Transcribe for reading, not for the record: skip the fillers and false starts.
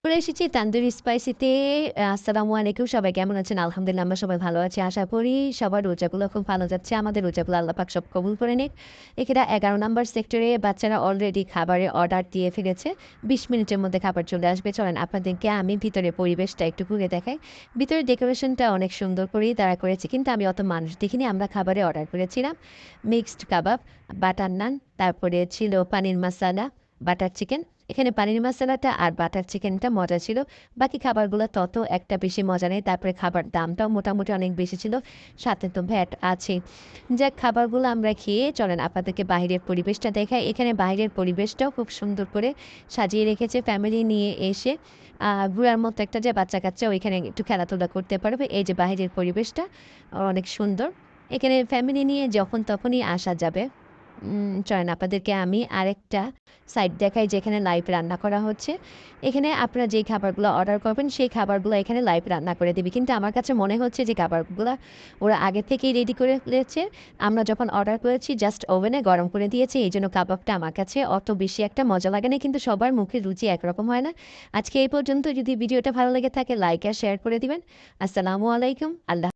চলে এসেছি তান্দুরি স্পাইসিতে। আসসালামু আলাইকুম। সবাই কেমন আছেন? আলহামদুলিল্লাহ আমরা সবাই ভালো আছি। আশা করি সবার রোজাগুলো খুব ভালো যাচ্ছে। আমাদের রোজাগুলো আল্লাহ পাক সব কবুল করে নিক। এখানে ১১ নাম্বার সেক্টরে বাচ্চারা অলরেডি খাবারের অর্ডার দিয়ে ফেলেছে। ২০ মিনিটের মধ্যে খাবার চলে আসবে। চলেন আপনাদেরকে আমি ভিতরের পরিবেশটা একটু ঘুরে দেখাই। ভিতরের ডেকোরেশনটা অনেক সুন্দর করেই তারা করেছে। কিন্তু আমি অত মানুষ দেখিনি। আমরা খাবারে অর্ডার করেছিলাম মিক্সড কাবাব, বাটার নান, তারপরে ছিল পানির মাসালা, বাটার চিকেন। এখানে পানির মশালাটা আর বাটার চিকেনটা মজা ছিল। বাকি খাবারগুলো তত একটা বেশি মজা নেই। তারপরে খাবার দামটাও মোটামুটি অনেক বেশি ছিল। সাথে তো ভ্যাট আছেই। যাক খাবারগুলো আমরা খেয়ে চলেন আপনাদেরকে বাহিরের পরিবেশটা দেখাই। এখানে বাইরের পরিবেশটাও খুব সুন্দর করে সাজিয়ে রেখেছে ফ্যামিলি নিয়ে এসে ঘোরার মতো একটা যে বাচ্চা-কাচ্চা ওইখানে একটু খেলাধুলা করতে পারবে। এই যে বাহিরের পরিবেশটা অনেক সুন্দর। এখানে ফ্যামিলি নিয়ে যখন তখনই আসা যাবে। চলেন আপনাদেরকে আমি আরেকটা সাইট দেখাই যেখানে লাইভ রান্না করা হচ্ছে। এখানে আপনারা যেই খাবারগুলো অর্ডার করবেন সেই খাবারগুলো এখানে লাইভ রান্না করে দিবে। কিন্তু আমার কাছে মনে হচ্ছে যে খাবারগুলা ওরা আগে থেকেই রেডি করে ফেলেছে। আমরা যখন অর্ডার করেছি জাস্ট ওভেনে গরম করে দিয়েছে। এইজন্য কাবাবটা আমার কাছে অত বেশি একটা মজা লাগে না। কিন্তু সবার মুখের রুচি একরকম হয় না। আজকে এই পর্যন্ত। যদি ভিডিওটা ভালো লেগে থাকে লাইক আর শেয়ার করে দিবেন। আসসালামু আলাইকুম। আল্লাহ